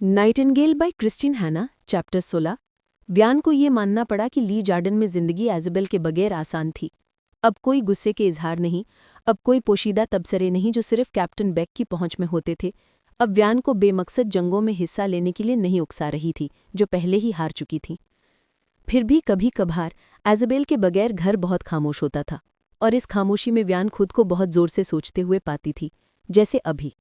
Nightingale bye Christine हैना, chapter 16। व्यान को ये मानना पड़ा कि ली जार्डन में जिंदगी एज़ेबेल के बगैर आसान थी। अब कोई गुस्से के इजहार नहीं, अब कोई पोशीदा तबसरे नहीं जो सिर्फ कैप्टन बेक की पहुंच में होते थे। अब व्यान को बेमकसद जंगों में हिस्सा लेने के लिए नहीं उकसा रही थी, जो पहले ही हार चुकी थी। फिर भी कभी कभार एज़ेबेल के बगैर घर बहुत खामोश होता था, और इस खामोशी में व्यान खुद को बहुत जोर से सोचते हुए पाती थी, जैसे अभी।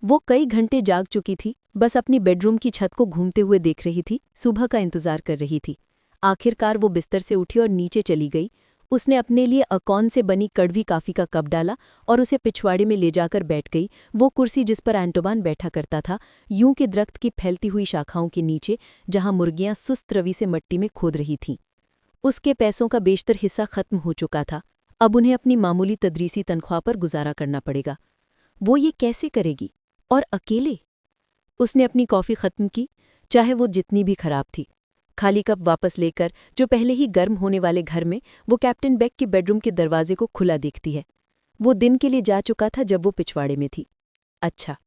वो कई घंटे जाग चुकी थी, बस अपनी बेडरूम की छत को घूमते हुए देख रही थी, सुबह का इंतजार कर रही थी। आखिरकार वो बिस्तर से उठी और नीचे चली गई। उसने अपने लिए अकॉन से बनी कड़वी कॉफी का कप डाला और उसे पिछवाड़े में ले जाकर बैठ गई, वो कुर्सी जिस पर एंटोबान बैठा करता था, यूं के दरख्त की फैलती हुई शाखाओं के नीचे, जहां मुर्गियां सुस्त रवि से मिट्टी में खोद रही थीं। उसके पैसों का बेशतर हिस्सा खत्म हो चुका था, अब उन्हें अपनी मामूली तदरीसी तनख्वाह पर गुजारा करना पड़ेगा। वो ये कैसे करेगी, और अकेले? उसने अपनी कॉफ़ी ख़त्म की, चाहे वो जितनी भी खराब थी। खाली कप वापस लेकर, जो पहले ही गर्म होने वाले घर में, वो कैप्टन बेक के बेडरूम के दरवाजे को खुला देखती है। वो दिन के लिए जा चुका था जब वो पिछवाड़े में थी। अच्छा।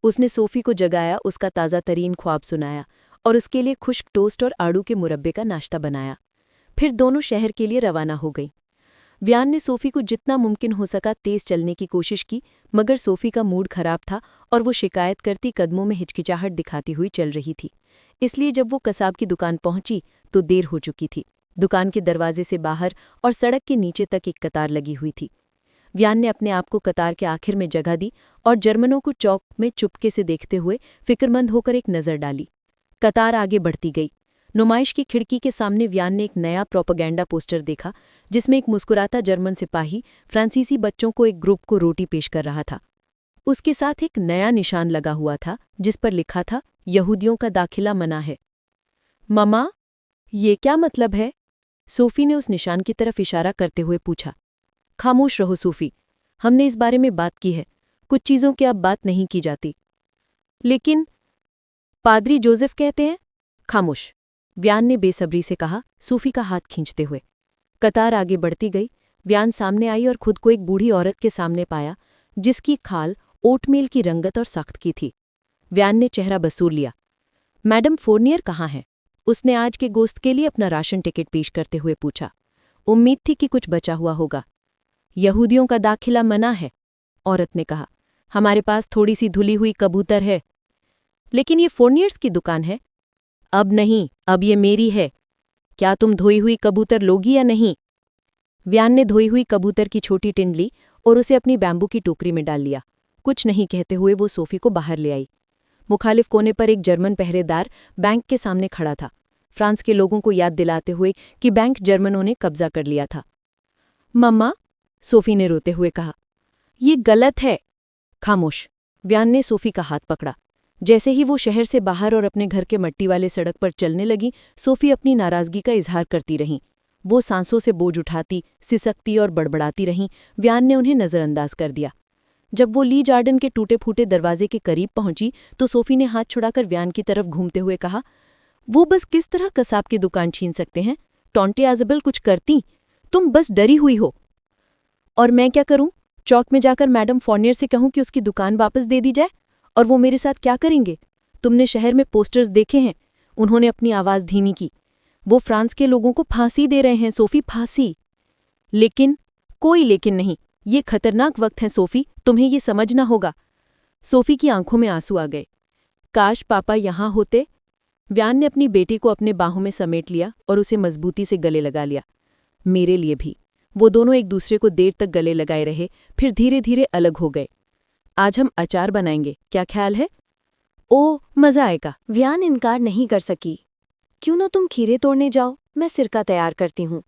उसने सोफ़ी को जगाया, उसका ताज़ा तरीन ख्वाब सुनाया और उसके लिए खुश्क टोस्ट और आड़ू के मुरब्बे का नाश्ता बनाया। फिर दोनों शहर के लिए रवाना हो गई। व्यान ने सोफ़ी को जितना मुमकिन हो सका तेज़ चलने की कोशिश की, मगर सोफ़ी का मूड खराब था और वो शिकायत करती कदमों में हिचकिचाहट दिखाती हुई चल रही थी। इसलिए जब वो कसाब की दुकान पहुंची तो देर हो चुकी थी। दुकान के दरवाजे से बाहर और सड़क के नीचे तक एक कतार लगी हुई थी। व्यान ने अपने आप को कतार के आखिर में जगह दी और जर्मनों को चौक में चुपके से देखते हुए फिक्रमंद होकर एक नज़र डाली। कतार आगे बढ़ती गई। नुमाइश की खिड़की के सामने व्यान ने एक नया प्रोपेगेंडा पोस्टर देखा, जिसमें एक मुस्कुराता जर्मन सिपाही फ्रांसीसी बच्चों को एक ग्रुप को रोटी पेश कर रहा था। उसके साथ एक नया निशान लगा हुआ था, जिस पर लिखा था, यहूदियों का दाखिला मना है। ममा, ये क्या मतलब है? सोफ़ी ने उस निशान की तरफ इशारा करते हुए पूछा। खामोश रहो सोफ़ी, हमने इस बारे में बात की है। कुछ चीज़ों की अब बात नहीं की जाती। लेकिन पादरी जोसेफ कहते हैं। खामोश, व्यान ने बेसब्री से कहा, सोफ़ी का हाथ खींचते हुए। कतार आगे बढ़ती गई। व्यान सामने आई और खुद को एक बूढ़ी औरत के सामने पाया, जिसकी खाल ओटमील की रंगत और सख्त की थी। व्यान ने चेहरा बसूर लिया। मैडम फोर्नियर कहाँ हैं? उसने आज के गोश्त के लिए अपना राशन टिकट पेश करते हुए पूछा। उम्मीद थी कि कुछ बचा हुआ होगा। यहूदियों का दाखिला मना है, औरत ने कहा। हमारे पास थोड़ी सी धुली हुई कबूतर है। लेकिन ये फोर्नियर्स की दुकान है। अब नहीं, अब ये मेरी है। क्या तुम धोई हुई कबूतर लोगी या नहीं? व्यान ने धोई हुई कबूतर की छोटी टिंड ली और उसे अपनी बैम्बू की टोकरी में डाल लिया। कुछ नहीं कहते हुए वो सोफ़ी को बाहर ले आई। मुखालिफ कोने पर एक जर्मन पहरेदार बैंक के सामने खड़ा था, फ्रांस के लोगों को याद दिलाते हुए कि बैंक जर्मनों ने कब्जा कर लिया था। मम्मा, सोफ़ी ने रोते हुए कहा, ये गलत है। खामोश, व्यान ने सोफ़ी का हाथ पकड़ा। जैसे ही वो शहर से बाहर और अपने घर के मट्टी वाले सड़क पर चलने लगी, सोफ़ी अपनी नाराज़गी का इजहार करती रही। वो सांसों से बोझ उठाती, सिसकती और बड़बड़ाती रहीं। व्यान ने उन्हें नज़रअंदाज कर दिया। जब वो ली जार्डन के टूटे फूटे दरवाजे के करीब पहुंची तो सोफ़ी ने हाथ छुड़ाकर व्यान की तरफ घूमते हुए कहा, वो बस किस तरह कसाब की दुकान छीन सकते हैं? टॉन्टे एज़ेबेल कुछ करती? तुम बस डरी हुई हो। और मैं क्या करूं? चौक में जाकर मैडम फोर्नियर से कहूं कि उसकी दुकान वापस दे दी जाए? और वो मेरे साथ क्या करेंगे? तुमने शहर में पोस्टर्स देखे हैं। उन्होंने अपनी आवाज़ धीमी की। वो फ्रांस के लोगों को फांसी दे रहे हैं सोफ़ी, फांसी। लेकिन कोई लेकिन नहीं, ये खतरनाक वक्त है सोफ़ी, तुम्हें ये समझना होगा। सोफ़ी की आंखों में आंसू आ गए। काश पापा यहाँ होते। व्यान ने अपनी बेटी को अपने बाहों में समेट लिया और उसे मजबूती से गले लगा लिया। मेरे लिए भी। वो दोनों एक दूसरे को देर तक गले लगाए रहे, फिर धीरे धीरे अलग हो गए। आज हम अचार बनाएंगे, क्या ख्याल है? ओह, मज़ा आएगा। व्यान इनकार नहीं कर सकी। क्यों न तुम खीरे तोड़ने जाओ, मैं सिरका तैयार करती हूँ।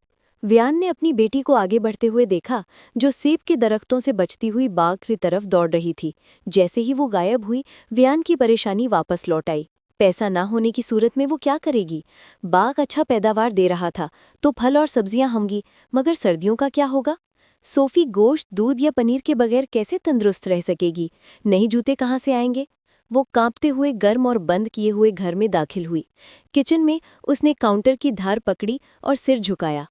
व्यान ने अपनी बेटी को आगे बढ़ते हुए देखा, जो सेब के दरख्तों से बचती हुई बाग की तरफ दौड़ रही थी। जैसे ही वो गायब हुई, व्यान की परेशानी वापस लौट आई। पैसा ना होने की सूरत में वो क्या करेगी? बाग अच्छा पैदावार दे रहा था, तो फल और सब्जियां होंगी, मगर सर्दियों का क्या होगा? सोफ़ी गोश्त, दूध या पनीर के बगैर कैसे तंदुरुस्त रह सकेगी? नए जूते कहाँ से आएंगे? वो कांपते हुए गर्म और बंद किए हुए घर में दाखिल हुई। किचन में उसने काउंटर की धार पकड़ी और सिर झुकाया।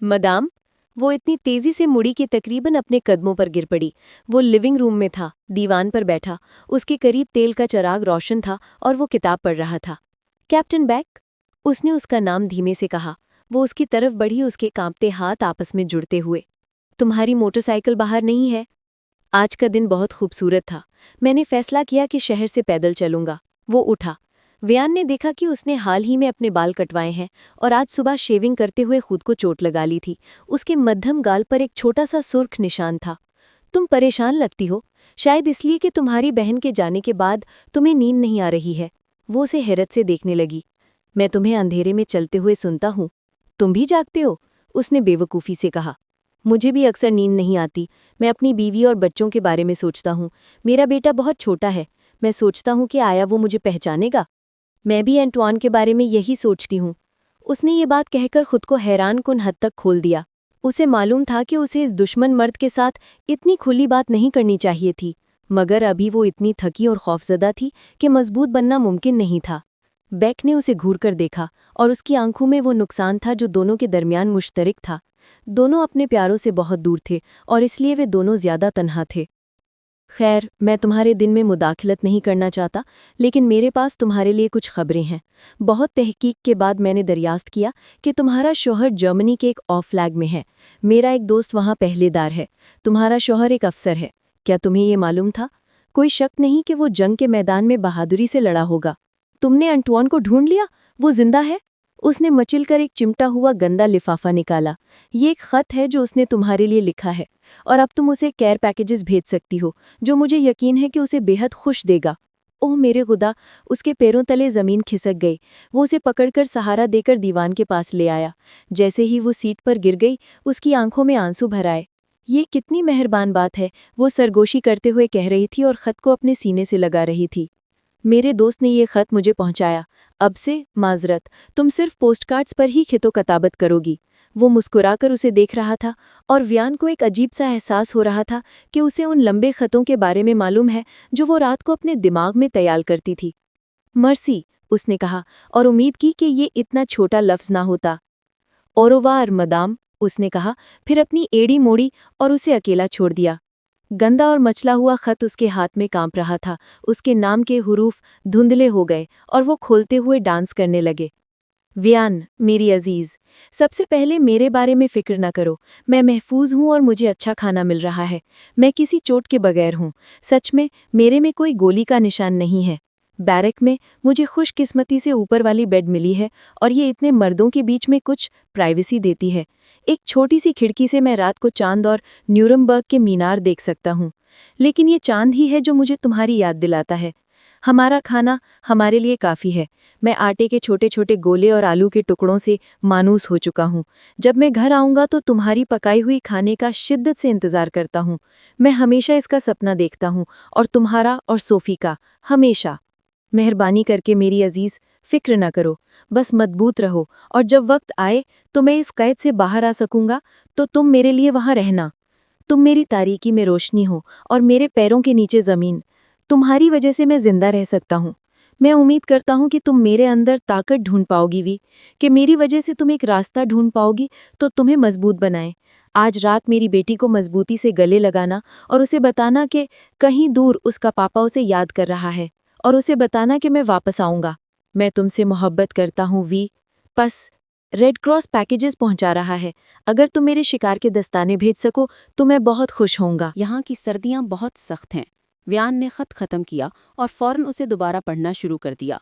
मदाम, वो इतनी तेजी से मुड़ी कि तकरीबन अपने कदमों पर गिर पड़ी। वो लिविंग रूम में था, दीवान पर बैठा, उसके करीब तेल का चिराग रोशन था और वो किताब पढ़ रहा था। कैप्टन बैक, उसने उसका नाम धीमे से कहा। वो उसकी तरफ बढ़ी, उसके कांपते हाथ आपस में जुड़ते हुए। तुम्हारी मोटरसाइकिल बाहर नहीं है? आज का दिन बहुत खूबसूरत था। मैंने फैसला किया कि शहर से पैदल चलूंगा। वो उठा। वियान ने देखा कि उसने हाल ही में अपने बाल कटवाए हैं और आज सुबह शेविंग करते हुए खुद को चोट लगा ली थी। उसके मध्यम गाल पर एक छोटा सा सुर्ख निशान था। तुम परेशान लगती हो, शायद इसलिए कि तुम्हारी बहन के जाने के बाद तुम्हें नींद नहीं आ रही है। वो उसे हैरत से देखने लगी। मैं तुम्हें अंधेरे में चलते हुए सुनता हूँ। तुम भी जागते हो? उसने बेवकूफ़ी से कहा। मुझे भी अक्सर नींद नहीं आती। मैं अपनी बीवी और बच्चों के बारे में सोचता हूँ। मेरा बेटा बहुत छोटा है। मैं सोचता हूँ कि आया वो मुझे पहचानेगा। मैं भी एंटवान के बारे में यही सोचती हूँ। उसने ये बात कहकर खुद को हैरानकुन हद तक खोल दिया। उसे मालूम था कि उसे इस दुश्मन मर्द के साथ इतनी खुली बात नहीं करनी चाहिए थी, मगर अभी वो इतनी थकी और खौफजदा थी कि मजबूत बनना मुमकिन नहीं था। बेक ने उसे घूरकर देखा और उसकी आंखों में वो नुकसान था जो दोनों के दरमियान मुश्तरक था। दोनों अपने प्यारों से बहुत दूर थे और इसलिए वे दोनों ज्यादा तन्हा थे। खैर, मैं तुम्हारे दिन में मुदाखलत नहीं करना चाहता, लेकिन मेरे पास तुम्हारे लिए कुछ खबरें हैं। बहुत तहकीक के बाद मैंने दरियाफ्त किया कि तुम्हारा शौहर जर्मनी के एक ऑफ फ्लैग में है। मेरा एक दोस्त वहाँ पहलेदार है। तुम्हारा शौहर एक अफसर है। क्या तुम्हें ये मालूम था? कोई शक नहीं कि वो जंग के मैदान में बहादुरी से लड़ा होगा। तुमने अंटवान को ढूंढ लिया? वो जिंदा है? उसने मचिलकर एक चिमटा हुआ गंदा लिफाफा निकाला। ये एक खत है जो उसने तुम्हारे लिए लिखा है, और अब तुम उसे केयर पैकेजेस भेज सकती हो, जो मुझे यकीन है कि उसे बेहद खुश देगा। ओह मेरे खुदा! उसके पैरों तले जमीन खिसक गई। वो उसे पकड़कर सहारा देकर दीवान के पास ले आया। जैसे ही वो सीट पर गिर गई, उसकी आंखों में आंसू भर आए। ये कितनी मेहरबान बात है, वो सरगोशी करते हुए कह रही थी और खत को अपने सीने से लगा रही थी। मेरे दोस्त ने ये खत मुझे पहुंचाया। अब से माजरत, तुम सिर्फ पोस्टकार्ड्स पर ही खितो कताबत करोगी। वो मुस्कुराकर उसे देख रहा था और वियान को एक अजीब सा एहसास हो रहा था कि उसे उन लंबे खतों के बारे में मालूम है जो वो रात को अपने दिमाग में तैयार करती थी। मर्सी, उसने कहा, और उम्मीद की कि ये इतना छोटा लफ्ज ना होता। ओरोवार मदाम, उसने कहा, फिर अपनी एड़ी मोड़ी और उसे अकेला छोड़ दिया। गंदा और मचला हुआ खत उसके हाथ में कांप रहा था। उसके नाम के हुरूफ धुंधले हो गए और वो खोलते हुए डांस करने लगे। वियान, मेरी अजीज, सबसे पहले मेरे बारे में फिक्र न करो। मैं महफूज हूँ और मुझे अच्छा खाना मिल रहा है। मैं किसी चोट के बगैर हूँ। सच में मेरे में कोई गोली का निशान नहीं है। बैरक में मुझे खुशकिस्मती से ऊपर वाली बेड मिली है और ये इतने मर्दों के बीच में कुछ प्राइवेसी देती है। एक छोटी सी खिड़की से मैं रात को चांद और न्यूरमबर्ग के मीनार देख सकता हूँ। लेकिन ये चांद ही है जो मुझे तुम्हारी याद दिलाता है। हमारा खाना हमारे लिए काफ़ी है। मैं आटे के छोटे छोटे गोले और आलू के टुकड़ों से मानूस हो चुका हूँ। जब मैं घर आऊँगा तो तुम्हारी पकाई हुई खाने का शिद्दत से इंतज़ार करता हूँ। मैं हमेशा इसका सपना देखता हूँ, और तुम्हारा और सोफ़ी का, हमेशा। मेहरबानी करके मेरी अजीज़, फिक्र न करो, बस मजबूत रहो, और जब वक्त आए तो मैं इस कैद से बाहर आ सकूंगा तो तुम मेरे लिए वहाँ रहना। तुम मेरी तारीकी में रोशनी हो और मेरे पैरों के नीचे ज़मीन। तुम्हारी वजह से मैं जिंदा रह सकता हूँ। मैं उम्मीद करता हूँ कि तुम मेरे अंदर ताकत ढूंढ पाओगी वी, कि मेरी वजह से तुम एक रास्ता ढूंढ पाओगी तो तुम्हें मजबूत बनाए। आज रात मेरी बेटी को मजबूती से गले लगाना और उसे बताना कि कहीं दूर उसका पापा उसे याद कर रहा है, और उसे बताना कि मैं वापस आऊँगा। मैं तुमसे मोहब्बत करता हूँ वी। बस रेड क्रॉस पैकेजेस पहुंचा रहा है। अगर तुम मेरे शिकार के दस्ताने भेज सको तो मैं बहुत खुश होऊंगा। यहाँ की सर्दियाँ बहुत सख्त हैं। वियान ने खत खत्म किया और फौरन उसे दोबारा पढ़ना शुरू कर दिया।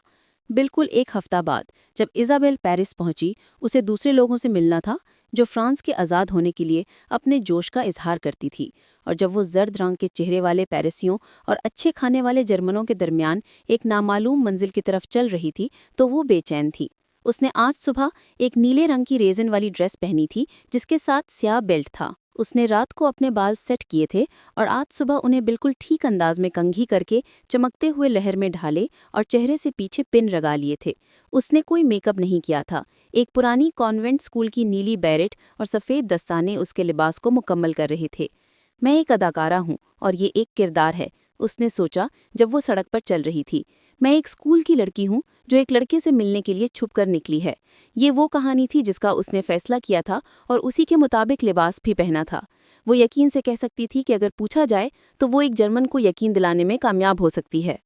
बिल्कुल एक हफ्ता बाद जब इज़ाबेल पेरिस पहुंची, उसे दूसरे लोगों से मिलना था जो फ्रांस के आज़ाद होने के लिए अपने जोश का इजहार करती थी। और जब वो जर्द रंग के चेहरे वाले पेरिसियों और अच्छे खाने वाले जर्मनों के दरमियान एक नामालूम मंजिल की तरफ चल रही थी तो वो बेचैन थी। उसने आज सुबह एक नीले रंग की रेजिन वाली ड्रेस पहनी थी जिसके साथ स्याह बेल्ट था। उसने रात को अपने बाल सेट किए थे और आज सुबह उन्हें बिल्कुल ठीक अंदाज में कंघी करके चमकते हुए लहर में ढाले और चेहरे से पीछे पिन लगा लिए थे। उसने कोई मेकअप नहीं किया था। एक पुरानी कॉन्वेंट स्कूल की नीली बैरेट और सफ़ेद दस्ताने उसके लिबास को मुकम्मल कर रहे थे। मैं एक अदाकारा हूँ और ये एक किरदार है, उसने सोचा जब वो सड़क पर चल रही थी। मैं एक स्कूल की लड़की हूँ जो एक लड़के से मिलने के लिए छुप कर निकली है। ये वो कहानी थी जिसका उसने फैसला किया था और उसी के मुताबिक लिबास भी पहना था। वो यकीन से कह सकती थी कि अगर पूछा जाए तो वो एक जर्मन को यकीन दिलाने में कामयाब हो सकती है।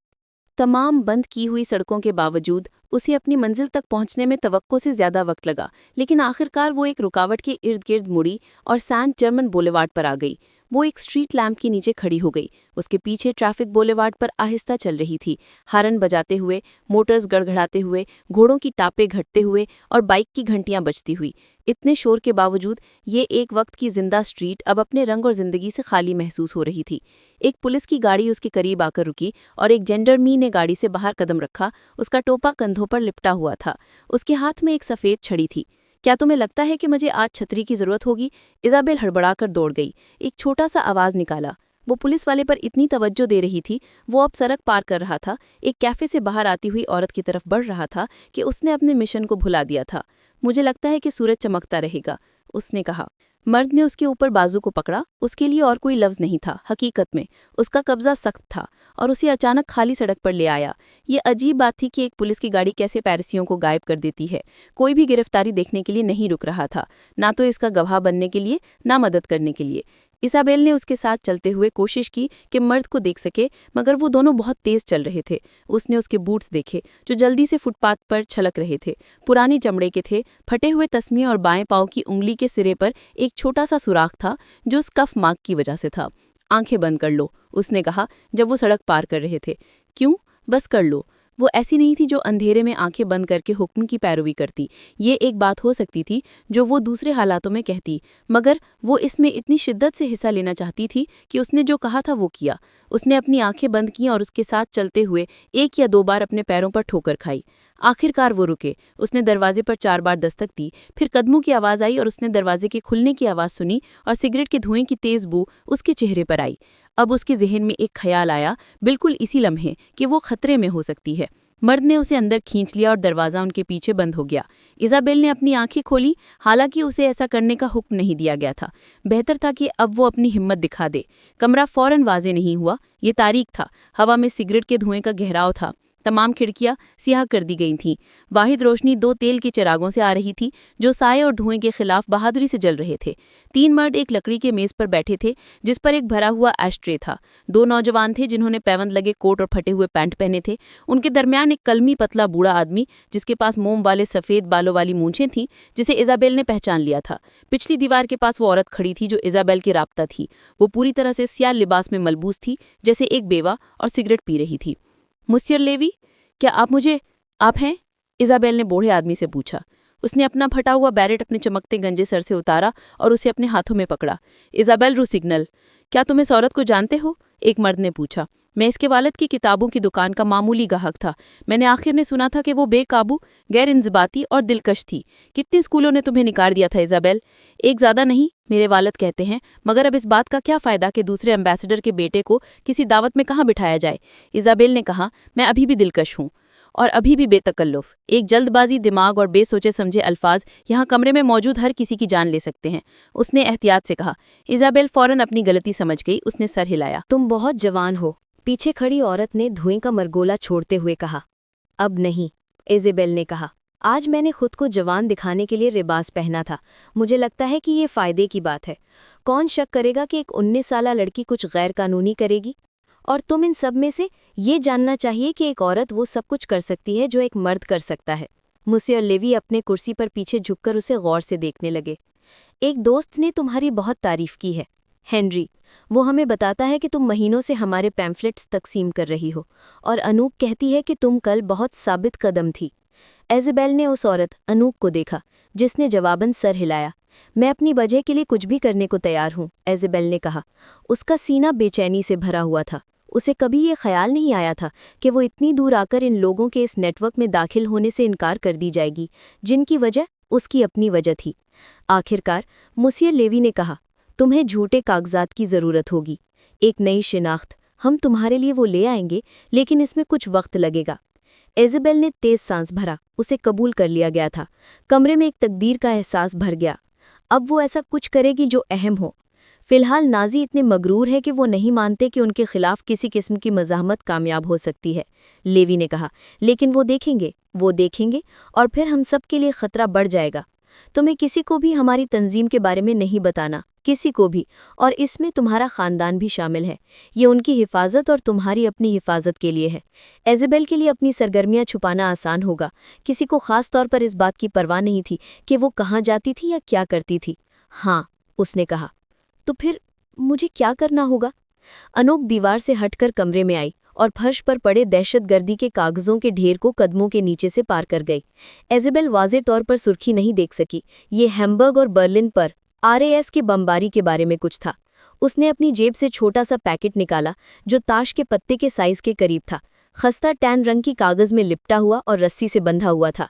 तमाम बंद की हुई सड़कों के बावजूद उसे अपनी मंजिल तक पहुंचने में तवक्को से ज्यादा वक्त लगा, लेकिन आखिरकार वो एक रुकावट के इर्द गिर्द मुड़ी और सैंट जर्मन बोलेवार्ड पर आ गई। वो एक स्ट्रीट लैंप के नीचे खड़ी हो गई। उसके पीछे ट्रैफिक बोलेवार्ड पर आहिस्ता चल रही थी, हारन बजाते हुए, मोटर्स गड़गड़ाते हुए, घोड़ों की टापें घटते हुए और बाइक की घंटियां बजती हुई। इतने शोर के बावजूद ये एक वक्त की जिंदा स्ट्रीट अब अपने रंग और जिंदगी से खाली महसूस हो रही थी। एक पुलिस की गाड़ी उसके करीब आकर रुकी और एक जेंडरमी ने गाड़ी से बाहर कदम रखा। उसका टोपा कंधों पर लिपटा हुआ था। उसके हाथ में एक सफ़ेद छड़ी थी। क्या तुम्हें लगता है कि मुझे आज छतरी की जरूरत होगी? इजाबेल हड़बड़ाकर दौड़ गई। एक छोटा सा आवाज निकाला। वो पुलिस वाले पर इतनी तवज्जो दे रही थी, वो अब सड़क पार कर रहा था, एक कैफे से बाहर आती हुई औरत की तरफ बढ़ रहा था कि उसने अपने मिशन को भुला दिया था। मुझे लगता है कि सूरज चमकता रहेगा, उसने कहा। मर्द ने उसके ऊपर बाजू को पकड़ा। उसके लिए और कोई लफ्ज़ नहीं था। हकीकत में उसका कब्जा सख्त था और उसे अचानक खाली सड़क पर ले आया। ये अजीब बात थी कि एक पुलिस की गाड़ी कैसे पैरिसियों को गायब कर देती है। कोई भी गिरफ्तारी देखने के लिए नहीं रुक रहा था, ना तो इसका गवाह बनने के लिए, ना मदद करने के लिए। इसाबेल ने उसके साथ चलते हुए कोशिश की कि मर्द को देख सके, मगर वो दोनों बहुत तेज चल रहे थे। उसने उसके बूट्स देखे जो जल्दी से फुटपाथ पर छलक रहे थे। पुरानी चमड़े के थे, फटे हुए तस्मे और बाएं पांव की उंगली के सिरे पर एक छोटा सा सुराख था जो स्कफ मार्क की वजह से था। आंखें बंद कर लो, उसने कहा जब वो सड़क पार कर रहे थे। क्यों? बस कर लो। वो ऐसी नहीं थी जो अंधेरे में आंखें बंद करके हुक्म की पैरवी करती। ये एक बात हो सकती थी जो वो दूसरे हालातों में कहती, मगर वो इसमें इतनी शिद्दत से हिस्सा लेना चाहती थी कि उसने जो कहा था वो किया। उसने अपनी आंखें बंद की और उसके साथ चलते हुए एक या दो बार अपने पैरों पर ठोकर खाई। आखिरकार वो रुके। उसने दरवाजे पर 4 बार दस्तक दी, फिर कदमों की आवाज़ आई और उसने दरवाजे के खुलने की आवाज़ सुनी और सिगरेट के धुएं की तेज़ बू उसके चेहरे पर आई। अब उसके जहन में एक ख्याल आया, बिल्कुल इसी लम्हे, कि वो खतरे में हो सकती है। मर्द ने उसे अंदर खींच लिया और दरवाज़ा उनके पीछे बंद हो गया। इजाबेल ने अपनी आंखें खोली, हालांकि उसे ऐसा करने का हुक्म नहीं दिया गया था। बेहतर था कि अब वो अपनी हिम्मत दिखा दे। कमरा फौरन वाजे नहीं हुआ। ये तारीख था, हवा में सिगरेट के धुएं का गहराव था। तमाम खिड़कियां सियाह कर दी गई थीं। वाहिद रोशनी 2 तेल के चिरागों से आ रही थी जो साए और धुएं के खिलाफ बहादुरी से जल रहे थे। 3 मर्द एक लकड़ी के मेज पर बैठे थे जिस पर एक भरा हुआ एशट्रे था। 2 नौजवान थे जिन्होंने पैबंद लगे कोट और फटे हुए पैंट पहने थे। उनके दरमियान एक कलमी पतला बूढ़ा आदमी जिसके पास मोम वाले सफ़ेद बालों वाली मूंछें थीं, जिसे इजाबेल ने पहचान लिया था। पिछली दीवार के पास वो औरत खड़ी थी जो इजाबेल की राब्ता थी। वो पूरी तरह से स्याह लिबास में मलबूस थी, जैसे एक बेवा, और सिगरेट पी रही थी। मुस्यर लेवी, क्या आप हैं? इजाबेल ने बूढ़े आदमी से पूछा। उसने अपना फटा हुआ बैरेट अपने चमकते गंजे सर से उतारा और उसे अपने हाथों में पकड़ा। इजाबेल रुसिग्नल, क्या तुम इस औरत को जानते हो? एक मर्द ने पूछा। मैं इसके वालिद की किताबों की दुकान का मामूली गाहक था। मैंने आखिर में सुना था कि वो बेकाबू, गैर इंजबाती और दिलकश थी। कितने स्कूलों ने तुम्हें निकाल दिया था इजाबेल? एक ज़्यादा नहीं, मेरे वालिद कहते हैं, मगर अब इस बात का क्या फ़ायदा कि दूसरे एम्बेसडर के बेटे को किसी दावत में कहाँ बिठाया जाए। इजाबेल ने कहा, मैं अभी भी दिलकश हूँ और अभी भी बेतकल्लुफ़। एक जल्दबाजी दिमाग और बेसोचे समझे अल्फाज यहाँ कमरे में मौजूद हर किसी की जान ले सकते हैं, उसने एहतियात से कहा। इजाबेल फौरन अपनी गलती समझ गई। उसने सर हिलाया। तुम बहुत जवान हो, पीछे खड़ी औरत ने धुएं का मरगोला छोड़ते हुए कहा। अब नहीं, इजाबेल ने कहा। आज मैंने खुद को जवान दिखाने के लिए लिबास पहना था। मुझे लगता है कि ये फ़ायदे की बात है। कौन शक करेगा कि एक 19 साला लड़की कुछ गैर कानूनी करेगी? और तुम इन सब में से ये जानना चाहिए कि एक औरत वो सब कुछ कर सकती है जो एक मर्द कर सकता है। मुस्यर लेवी अपने कुर्सी पर पीछे झुककर उसे गौर से देखने लगे। एक दोस्त ने तुम्हारी बहुत तारीफ की है, हेनरी। वो हमें बताता है कि तुम महीनों से हमारे पैम्फलेट्स तकसीम कर रही हो, और अनूप कहती है कि तुम कल बहुत साबित कदम थी। इजाबेल ने उस औरत अनूप को देखा जिसने जवाबन सर हिलाया। मैं अपनी वजह के लिए कुछ भी करने को तैयार हूँ, इजाबेल ने कहा। उसका सीना बेचैनी से भरा हुआ था। उसे कभी ये ख्याल नहीं आया था कि वो इतनी दूर आकर इन लोगों के इस नेटवर्क में दाखिल होने से इनकार कर दी जाएगी जिनकी वजह उसकी अपनी वजह थी। आखिरकार मुस्यर लेवी ने कहा, तुम्हें झूठे कागजात की ज़रूरत होगी, एक नई शिनाख्त। हम तुम्हारे लिए वो ले आएंगे, लेकिन इसमें कुछ वक्त लगेगा। इजाबेल ने तेज सांस भरा। उसे कबूल कर लिया गया था। कमरे में एक तकदीर का एहसास भर गया। अब वो ऐसा कुछ करेगी जो अहम हो। फिलहाल नाजी इतने मगरूर है कि वो नहीं मानते कि उनके खिलाफ किसी किस्म की मज़ाहमत कामयाब हो सकती है, लेवी ने कहा। लेकिन वो देखेंगे और फिर हम सब के लिए खतरा बढ़ जाएगा। तुम्हें किसी को भी हमारी तंजीम के बारे में नहीं बताना, किसी को भी, और इसमें तुम्हारा ख़ानदान भी शामिल है। ये उनकी हिफाजत और तुम्हारी अपनी हिफाजत के लिए है। इज़ाबेल के लिए अपनी सरगर्मियां छुपाना आसान होगा। किसी को ख़ास तौर पर इस बात की परवाह नहीं थी कि वो कहाँ जाती थी या क्या करती थी। हाँ, उसने कहा। तो फिर मुझे क्या करना होगा? अनूक दीवार से हटकर कमरे में आई और फर्श पर पड़े दहशतगर्दी के कागजों के ढेर को कदमों के नीचे से पार कर गई। इज़ाबेल वाज़े तौर पर सुर्खी नहीं देख सकी। ये हैम्बर्ग और बर्लिन पर RAF की बमबारी के बारे में कुछ था। उसने अपनी जेब से छोटा सा पैकेट निकाला जो ताश के पत्ते के साइज के करीब था, खस्ता टैन रंग की कागज में लिपटा हुआ और रस्सी से बंधा हुआ था।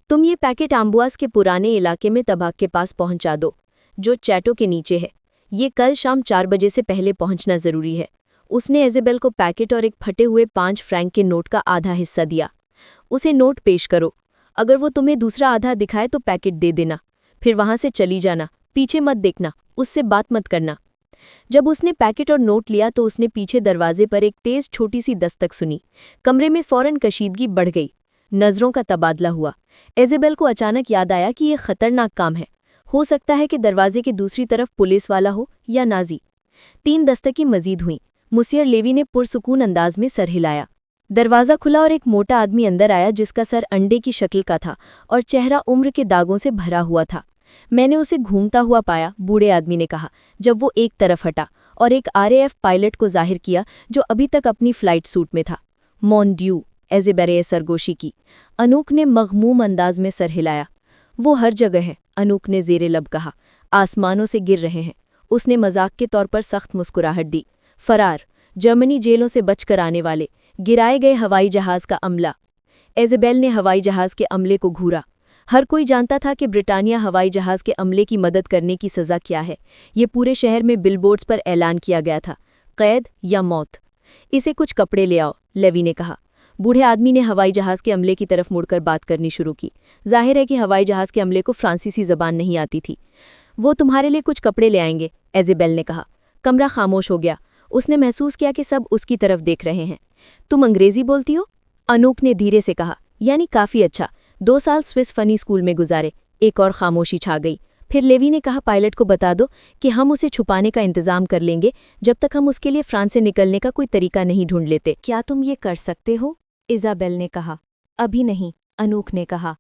तुम ये पैकेट आम्बुआस के पुराने इलाके में तबाक के पास पहुंचा दो, जो चैटो के नीचे है। ये कल शाम 4 बजे से पहले पहुंचना जरूरी है। उसने इज़ाबेल को पैकेट और एक फटे हुए 5 फ्रैंक के नोट का आधा हिस्सा दिया। उसे नोट पेश करो। अगर वो तुम्हें दूसरा आधा दिखाए तो पैकेट दे देना। फिर वहां से चली जाना, पीछे मत देखना, उससे बात मत करना। जब उसने पैकेट और नोट लिया तो उसने पीछे दरवाजे पर एक तेज छोटी सी दस्तक सुनी। कमरे में फौरन कशीदगी बढ़ गई। नजरों का तबादला हुआ। इज़ाबेल को अचानक याद आया कि यह खतरनाक काम है। हो सकता है कि दरवाजे की दूसरी तरफ पुलिस वाला हो या नाजी। 3 दस्तकें मजीद हुईं। मुसियर लेवी ने पुरसुकून अंदाज में सर हिलाया। दरवाज़ा खुला और एक मोटा आदमी अंदर आया जिसका सर अंडे की शक्ल का था और चेहरा उम्र के दागों से भरा हुआ था। मैंने उसे घूमता हुआ पाया, बूढ़े आदमी ने कहा, जब वो एक तरफ हटा और एक RAF पायलट को जाहिर किया जो अभी तक अपनी फ्लाइट सूट में था। मॉन ड्यू, इज़ाबेल सरगोशी की। अनूक ने मग़मूम अंदाज में सर हिलाया। वो हर जगह है, अनूक ने ज़ेरे लब कहा। आसमानों से गिर रहे हैं। उसने मजाक के तौर पर सख्त मुस्कुराहट दी। फरार, जर्मनी जेलों से बचकर आने वाले, गिराए गए हवाई जहाज़ का अमला। इज़ाबेल ने हवाई जहाज़ के अमले को घूरा। हर कोई जानता था कि ब्रिटानिया हवाई जहाज़ के अमले की मदद करने की सज़ा क्या है। ये पूरे शहर में बिलबोर्ड्स पर ऐलान किया गया था, कैद या मौत। इसे कुछ कपड़े ले आओ, लेवी ने कहा। बूढ़े आदमी ने हवाई जहाज़ के अमले की तरफ मुड़कर बात करनी शुरू की। जाहिर है कि हवाई जहाज़ के अमले को फ्रांसीसी ज़बान नहीं आती थी। वो तुम्हारे लिए कुछ कपड़े ले आएंगे, इज़ाबेल ने कहा। कमरा खामोश हो गया। उसने महसूस किया कि सब उसकी तरफ देख रहे हैं। तुम अंग्रेज़ी बोलती हो? अनूक ने धीरे से कहा। यानी काफ़ी अच्छा। 2 साल स्विस फनी स्कूल में गुजारे। एक और खामोशी छा गई। फिर लेवी ने कहा, पायलट को बता दो कि हम उसे छुपाने का इंतज़ाम कर लेंगे जब तक हम उसके लिए फ्रांस से निकलने का कोई तरीका नहीं ढूंढ लेते। क्या तुम ये कर सकते हो? इज़ाबेल ने कहा। अभी नहीं, अनूक ने कहा।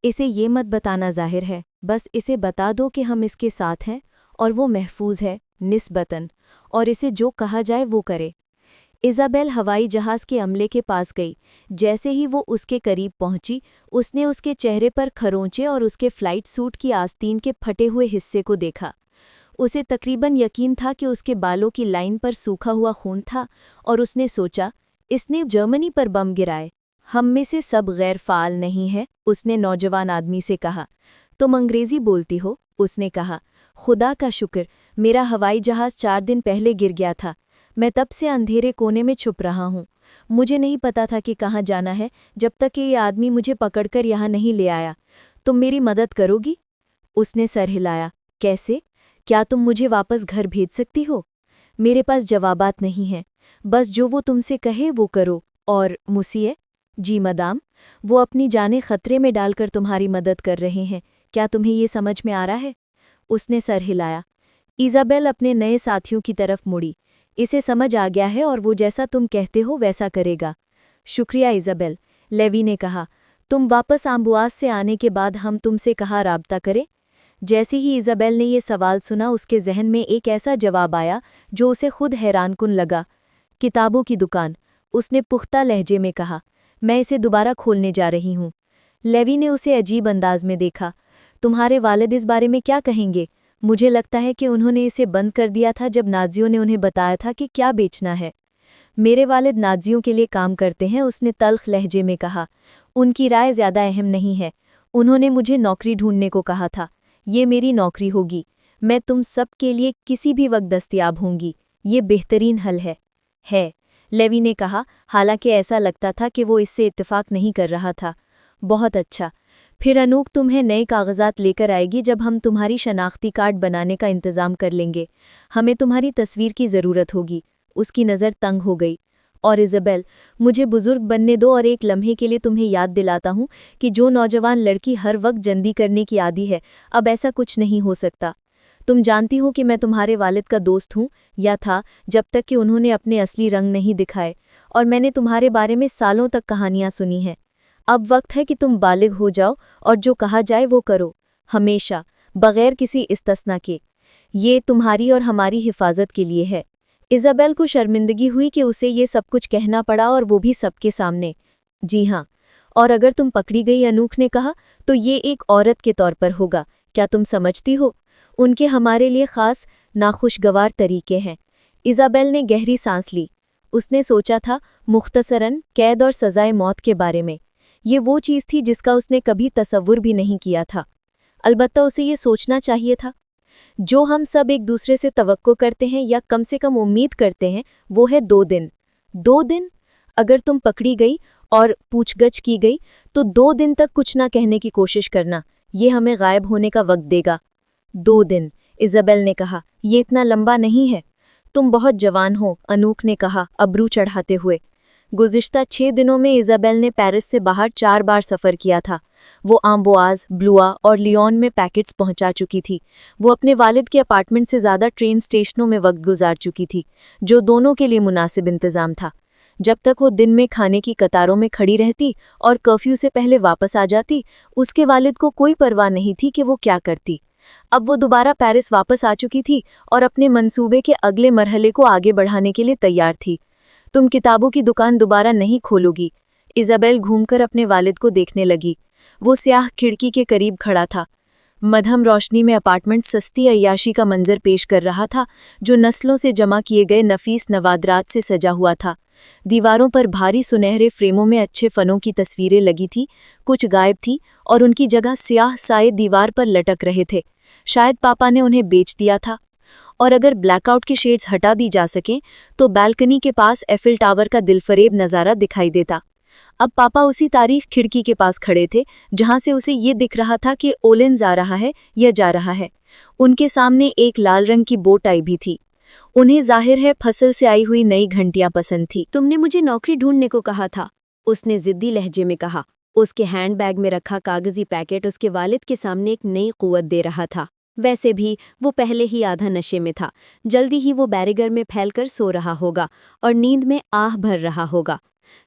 इसे ये मत बताना ज़ाहिर है, बस इसे बता दो कि हम इसके साथ हैं और वो महफूज है निस्बतन, और इसे जो कहा जाए वो करे। इज़ाबेल हवाई जहाज़ के अमले के पास गई। जैसे ही वो उसके करीब पहुंची, उसने उसके चेहरे पर खरोंचे और उसके फ्लाइट सूट की आस्तीन के फटे हुए हिस्से को देखा। उसे तकरीबन यकीन था कि उसके बालों की लाइन पर सूखा हुआ खून था और उसने सोचा, इसने जर्मनी पर बम गिराए। हम में से सब गैर फ़ाल नहीं है, उसने नौजवान आदमी से कहा। तुम अंग्रेज़ी बोलती हो? उसने कहा। खुदा का शुक्र, मेरा हवाई जहाज़ 4 दिन पहले गिर गया था। मैं तब से अंधेरे कोने में छुप रहा हूँ। मुझे नहीं पता था कि कहाँ जाना है जब तक कि ये आदमी मुझे पकड़कर यहाँ नहीं ले आया। तुम मेरी मदद करोगी? उसने सर हिलाया। कैसे? क्या तुम मुझे वापस घर भेज सकती हो? मेरे पास जवाबात नहीं हैं, बस जो वो तुमसे कहे वो करो। और मुसिए? जी मदाम, वो अपनी जानें खतरे में डालकर तुम्हारी मदद कर रहे हैं। क्या तुम्हें ये समझ में आ रहा है? उसने सर हिलाया। इज़ाबेल अपने नए साथियों की तरफ मुड़ी। इसे समझ आ गया है और वो जैसा तुम कहते हो वैसा करेगा। शुक्रिया इज़ाबेल, लेवी ने कहा। तुम वापस आम्बुआस से आने के बाद हम तुमसे कहाँ राब्ता करें? जैसे ही इज़ाबेल ने ये सवाल सुना, उसके जहन में एक ऐसा जवाब आया जो उसे खुद हैरानकुन लगा। किताबों की दुकान, उसने पुख्ता लहजे में कहा। मैं इसे दोबारा खोलने जा रही हूँ। लेवी ने उसे अजीब अंदाज में देखा। तुम्हारे वालिद इस बारे में क्या कहेंगे? मुझे लगता है कि उन्होंने इसे बंद कर दिया था जब नाज़ियों ने उन्हें बताया था कि क्या बेचना है। मेरे वालिद नाज़ियों के लिए काम करते हैं, उसने तल्ख लहजे में कहा। उनकी राय ज़्यादा अहम नहीं है। उन्होंने मुझे नौकरी ढूंढने को कहा था। ये मेरी नौकरी होगी। मैं तुम सब के लिए किसी भी वक्त दस्तयाब होंगी। ये बेहतरीन हल है, लेवी ने कहा, हालांकि ऐसा लगता था कि वो इससे इत्तेफाक नहीं कर रहा था। बहुत अच्छा। फिर अनूक तुम्हें नए कागजात लेकर आएगी जब हम तुम्हारी शनाख्ती कार्ड बनाने का इंतजाम कर लेंगे। हमें तुम्हारी तस्वीर की ज़रूरत होगी। उसकी नज़र तंग हो गई। और इज़ाबेल, मुझे बुजुर्ग बनने दो और एक लम्हे के लिए तुम्हें याद दिलाता हूँ कि जो नौजवान लड़की हर वक्त जल्दी करने की आदी है, अब ऐसा कुछ नहीं हो सकता। तुम जानती हो कि मैं तुम्हारे वालिद का दोस्त हूँ, या था, जब तक कि उन्होंने अपने असली रंग नहीं दिखाए, और मैंने तुम्हारे बारे में सालों तक कहानियाँ सुनी हैं। अब वक्त है कि तुम बालिग हो जाओ और जो कहा जाए वो करो, हमेशा, बगैर किसी इस्तिस्ना के। ये तुम्हारी और हमारी हिफाजत के लिए है। इज़ाबेल को शर्मिंदगी हुई कि उसे ये सब कुछ कहना पड़ा, और वो भी सबके सामने। जी हाँ, और अगर तुम पकड़ी गई, अनूख ने कहा, तो ये एक औरत के तौर पर होगा। क्या तुम समझती हो? उनके हमारे लिए ख़ास, नाखुशगवार तरीके हैं। इज़ाबेल ने गहरी सांस ली। उसने सोचा था, मुख्तसरन, कैद और सज़ाए मौत के बारे में। ये वो चीज़ थी जिसका उसने कभी तसव्वुर भी नहीं किया था। अलबत्ता उसे ये सोचना चाहिए था। जो हम सब एक दूसरे से तवक्को करते हैं, या कम से कम उम्मीद करते हैं, वो है 2 दिन। 2 दिन? अगर तुम पकड़ी गई और पूछगछ की गई, तो 2 दिन तक कुछ ना कहने की कोशिश करना। ये हमें गायब होने का वक्त देगा। 2 दिन, इज़ाबेल ने कहा, ये इतना लंबा नहीं है। तुम बहुत जवान हो, अनूक ने कहा, अब्रू चढ़ाते हुए। गुज़िश्ता 6 दिनों में इज़ाबेल ने पेरिस से बाहर 4 बार सफ़र किया था। वो आम्बोआज, ब्लुआ और लियोन में पैकेट्स पहुंचा चुकी थी। वो अपने वालिद के अपार्टमेंट से ज़्यादा ट्रेन स्टेशनों में वक्त गुजार चुकी थी, जो दोनों के लिए मुनासिब इंतज़ाम था। जब तक वो दिन में खाने की कतारों में खड़ी रहती और कर्फ्यू से पहले वापस आ जाती, उसके वालिद को कोई परवाह नहीं थी कि वो क्या करती। अब वो दोबारा पेरिस वापस आ चुकी थी और अपने मंसूबे के अगले मरहले को आगे बढ़ाने के लिए तैयार थी। तुम किताबों की दुकान दोबारा नहीं खोलोगी। इज़ाबेल घूमकर अपने वालिद को देखने लगी। वो स्याह खिड़की के करीब खड़ा था। मध्यम रोशनी में अपार्टमेंट सस्ती अय्याशी का मंजर पेश कर रहा था, जो नस्लों से जमा किए गए नफीस नवादरात से सजा हुआ था। दीवारों पर भारी सुनहरे फ्रेमों में अच्छे फनों की तस्वीरें लगी थीं, कुछ गायब थीं और उनकी जगह स्याह साए दीवार पर लटक रहे थे। शायद पापा ने उन्हें बेच दिया था। और अगर ब्लैकआउट की शेड्स हटा दी जा सकें, तो बालकनी के पास एफिल टावर का दिलफरेब नज़ारा दिखाई देता। अब पापा उसी तारीख खिड़की के पास खड़े थे, जहां से उसे ये दिख रहा था कि ओलेंस आ रहा है या जा रहा है। उनके सामने एक लाल रंग की बोट आई भी थी। उन्हें जाहिर है फसल से आई हुई नई घंटियां पसंद थी। तुमने मुझे नौकरी ढूंढने को कहा था, उसने जिद्दी लहजे में कहा। उसके हैंडबैग में रखा कागजी पैकेट उसके वालिद के सामने एक नई कुव्वत दे रहा था। वैसे भी वो पहले ही आधा नशे में था। जल्दी ही वो बैरिगर में फैलकर सो रहा होगा और नींद में आह भर रहा होगा।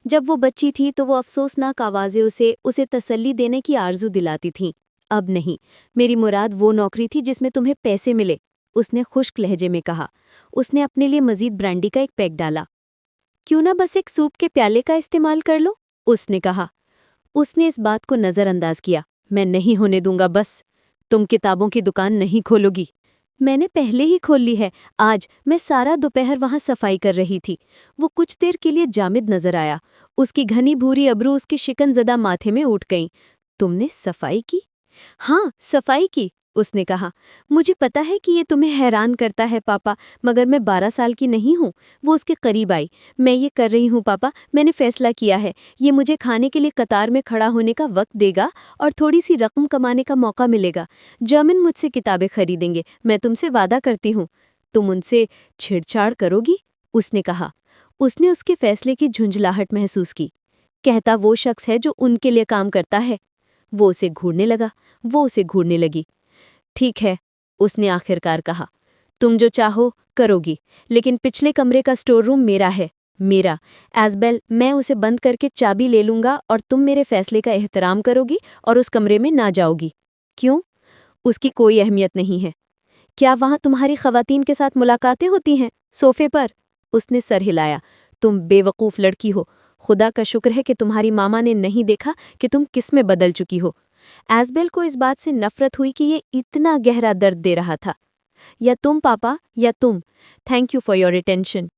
जब वो बच्ची थी तो वो अफसोसनाक आवाज़ें उसे तसल्ली देने की आरजू दिलाती थीं। अब नहीं, मेरी मुराद वो नौकरी थी जिसमें तुम्हें पैसे मिले, उसने खुश्क लहजे में कहा। उसने अपने लिए मजीद ब्रांडी का एक पैक डाला। क्यों ना बस एक सूप के प्याले का इस्तेमाल कर लो, उसने कहा। उसने इस बात को नज़रअंदाज किया। मैं नहीं होने दूंगा। बस तुम किताबों की दुकान नहीं खोलोगी। मैंने पहले ही खोल ली है। आज मैं सारा दोपहर वहां सफाई कर रही थी। वो कुछ देर के लिए जामिद नजर आया। उसकी घनी भूरी अब्रू उसके शिकनजदा माथे में उठ गईं। तुमने सफाई की? हाँ, सफाई की, उसने कहा। मुझे पता है कि ये तुम्हें हैरान करता है पापा, मगर मैं 12 साल की नहीं हूँ। वो उसके करीब आई। मैं ये कर रही हूँ पापा, मैंने फैसला किया है। ये मुझे खाने के लिए कतार में खड़ा होने का वक्त देगा और थोड़ी सी रकम कमाने का मौका मिलेगा। जर्मन मुझसे किताबें खरीदेंगे, मैं तुमसे वादा करती हूँ। तुम उनसे छेड़छाड़ करोगी? उसने कहा। उसने उसके फैसले की झुंझलाहट महसूस की। कहता वो शख्स है जो उनके लिए काम करता है। वो उसे घूरने लगा, वो उसे घूरने लगी। ठीक है, उसने आखिरकार कहा। तुम जो चाहो करोगी, लेकिन पिछले कमरे का स्टोर रूम मेरा है, मेरा। एज़बेल, मैं उसे बंद करके चाबी ले लूंगा और तुम मेरे फैसले का एहतराम करोगी और उस कमरे में ना जाओगी। क्यों? उसकी कोई अहमियत नहीं है। क्या वहां तुम्हारी खवातीन के साथ मुलाकातें होती हैं? सोफे पर? उसने सर हिलाया। तुम बेवकूफ़ लड़की हो। खुदा का शुक्र है कि तुम्हारी मामा ने नहीं देखा कि तुम किस में बदल चुकी हो। एज़बेल को इस बात से नफरत हुई कि ये इतना गहरा दर्द दे रहा था। या तुम पापा, या तुम। Thank you for your attention.